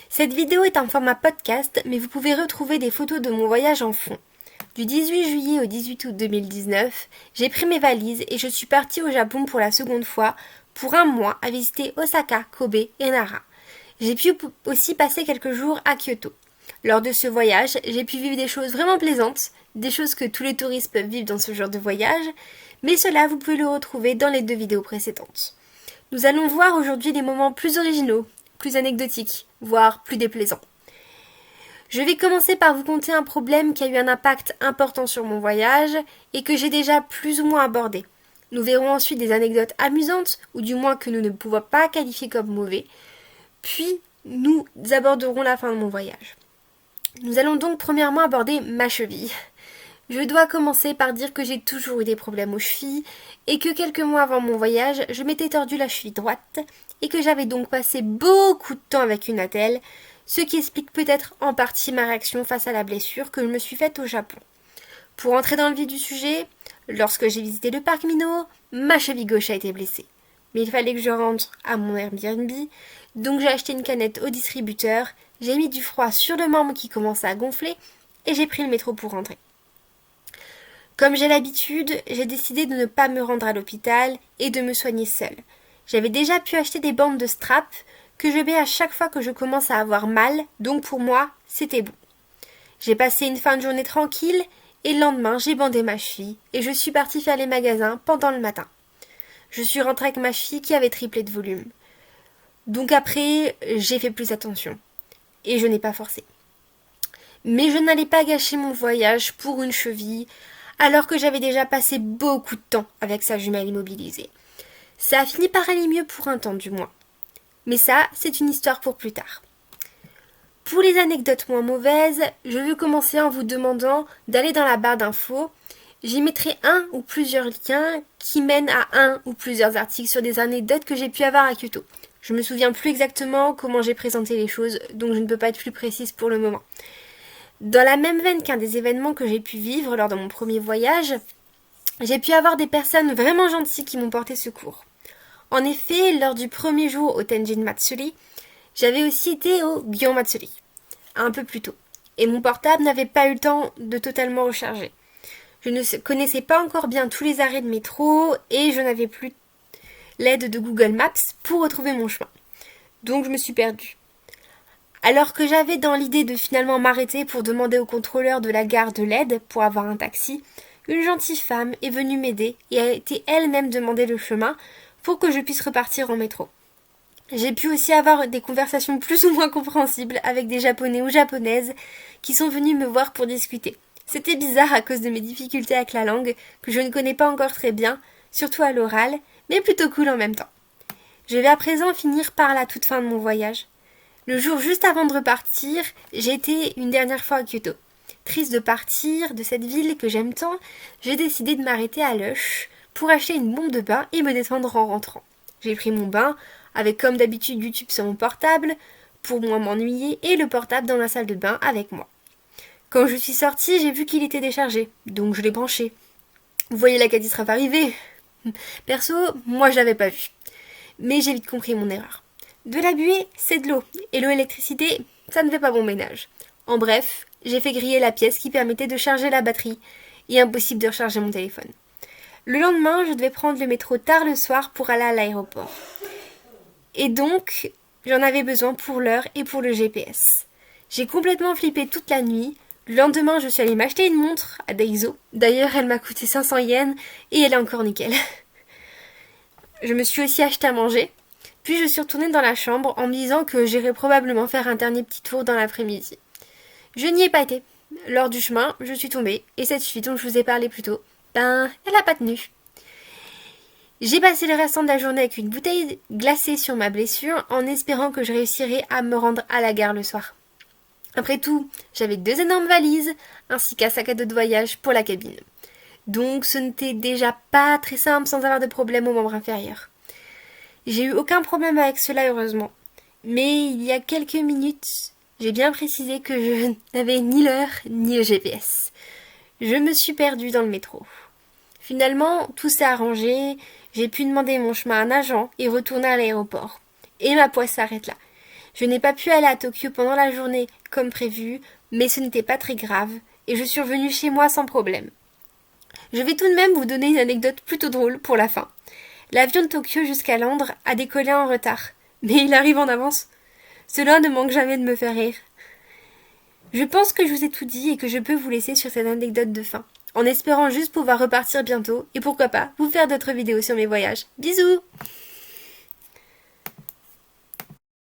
Cette vidéo est un format podcast, mais vous pouvez retrouver des photos de mon voyage en fond. Du 18 juillet au 18 août 2019, j'ai pris mes valises et je suis partie au Japon pour la seconde fois, pour un mois, à visiter Osaka, Kobe et Nara. J'ai pu aussi passer quelques jours à Kyoto. Lors de ce voyage, j'ai pu vivre des choses vraiment plaisantes, des choses que tous les touristes peuvent vivre dans ce genre de voyage, mais cela vous pouvez le retrouver dans les 2 vidéos précédentes. Nous allons voir aujourd'hui des moments plus originaux, plus anecdotiques, voire plus déplaisants. Je vais commencer par vous conter un problème qui a eu un impact important sur mon voyage et que j'ai déjà plus ou moins abordé. Nous verrons ensuite des anecdotes amusantes, ou du moins que nous ne pouvons pas qualifier comme mauvais, puis nous aborderons la fin de mon voyage. Nous allons donc premièrement aborder ma cheville. Je dois commencer par dire que j'ai toujours eu des problèmes aux chevilles et que quelques mois avant mon voyage, je m'étais tordu la cheville droite et que j'avais donc passé beaucoup de temps avec une attelle, ce qui explique peut-être en partie ma réaction face à la blessure que je me suis faite au Japon. Pour entrer dans le vif du sujet, lorsque j'ai visité le parc Mino, ma cheville gauche a été blessée. Mais il fallait que je rentre à mon Airbnb, donc j'ai acheté une canette au distributeur, j'ai mis du froid sur le membre qui commençait à gonfler et j'ai pris le métro pour rentrer. Comme j'ai l'habitude, j'ai décidé de ne pas me rendre à l'hôpital et de me soigner seule. J'avais déjà pu acheter des bandes de strap que je mets à chaque fois que je commence à avoir mal, donc pour moi, c'était bon. J'ai passé une fin de journée tranquille et le lendemain, j'ai bandé ma cheville et je suis partie faire les magasins pendant le matin. Je suis rentrée avec ma cheville qui avait triplé de volume. Donc après, j'ai fait plus attention et je n'ai pas forcé. Mais je n'allais pas gâcher mon voyage pour une cheville alors que j'avais déjà passé beaucoup de temps avec sa jumelle immobilisée. Ça a fini par aller mieux pour un temps du moins. Mais ça, c'est une histoire pour plus tard. Pour les anecdotes moins mauvaises, je veux commencer en vous demandant d'aller dans la barre d'infos. J'y mettrai un ou plusieurs liens qui mènent à un ou plusieurs articles sur des anecdotes que j'ai pu avoir à Kyoto. Je me souviens plus exactement comment j'ai présenté les choses, donc je ne peux pas être plus précise pour le moment. Dans la même veine qu'un des événements que j'ai pu vivre lors de mon premier voyage, j'ai pu avoir des personnes vraiment gentilles qui m'ont porté secours. En effet, lors du premier jour au Tenjin Matsuri, j'avais aussi été au Gion Matsuri, un peu plus tôt, et mon portable n'avait pas eu le temps de totalement recharger. Je ne connaissais pas encore bien tous les arrêts de métro et je n'avais plus l'aide de Google Maps pour retrouver mon chemin. Donc je me suis perdue. Alors que j'avais dans l'idée de finalement m'arrêter pour demander au contrôleur de la gare de l'aide pour avoir un taxi, une gentille femme est venue m'aider et a été elle-même demander le chemin pour que je puisse repartir en métro. J'ai pu aussi avoir des conversations plus ou moins compréhensibles avec des Japonais ou Japonaises qui sont venus me voir pour discuter. C'était bizarre à cause de mes difficultés avec la langue que je ne connais pas encore très bien, surtout à l'oral, mais plutôt cool en même temps. Je vais à présent finir par la toute fin de mon voyage. Le jour juste avant de repartir, j'ai été une dernière fois à Kyoto. Triste de partir de cette ville que j'aime tant, j'ai décidé de m'arrêter à Lush pour acheter une bombe de bain et me détendre en rentrant. J'ai pris mon bain, avec comme d'habitude YouTube sur mon portable, pour moins m'ennuyer, et le portable dans la salle de bain avec moi. Quand je suis sortie, j'ai vu qu'il était déchargé, donc je l'ai branché. Vous voyez la catastrophe arriver. Perso, moi je l'avais pas vu. Mais j'ai vite compris mon erreur. De la buée, c'est de l'eau, et l'électricité, ça ne fait pas bon ménage. En bref, j'ai fait griller la pièce qui permettait de charger la batterie, et impossible de recharger mon téléphone. Le lendemain, je devais prendre le métro tard le soir pour aller à l'aéroport. Et donc, j'en avais besoin pour l'heure et pour le GPS. J'ai complètement flippé toute la nuit. Le lendemain, je suis allée m'acheter une montre à Daiso. D'ailleurs, elle m'a coûté 500 yens et elle est encore nickel. Je me suis aussi acheté à manger. Puis je suis retournée dans la chambre en me disant que j'irais probablement faire un dernier petit tour dans l'après-midi. Je n'y ai pas été. Lors du chemin, je suis tombée et cette cheville dont je vous ai parlé plus tôt, elle n'a pas tenu. J'ai passé le restant de la journée avec une bouteille glacée sur ma blessure en espérant que je réussirais à me rendre à la gare le soir. Après tout, j'avais 2 énormes valises ainsi qu'un sac à dos de voyage pour la cabine. Donc ce n'était déjà pas très simple sans avoir de problème au membre inférieur. J'ai eu aucun problème avec cela heureusement. Mais il y a quelques minutes, j'ai bien précisé que je n'avais ni l'heure ni le GPS. Je me suis perdue dans le métro. Finalement, tout s'est arrangé, j'ai pu demander mon chemin à un agent et retourner à l'aéroport. Et ma poisse s'arrête là. Je n'ai pas pu aller à Tokyo pendant la journée comme prévu, mais ce n'était pas très grave, et je suis revenue chez moi sans problème. Je vais tout de même vous donner une anecdote plutôt drôle pour la fin. L'avion de Tokyo jusqu'à Londres a décollé en retard, mais il arrive en avance. Cela ne manque jamais de me faire rire. Je pense que je vous ai tout dit et que je peux vous laisser sur cette anecdote de fin, en espérant juste pouvoir repartir bientôt et pourquoi pas vous faire d'autres vidéos sur mes voyages. Bisous!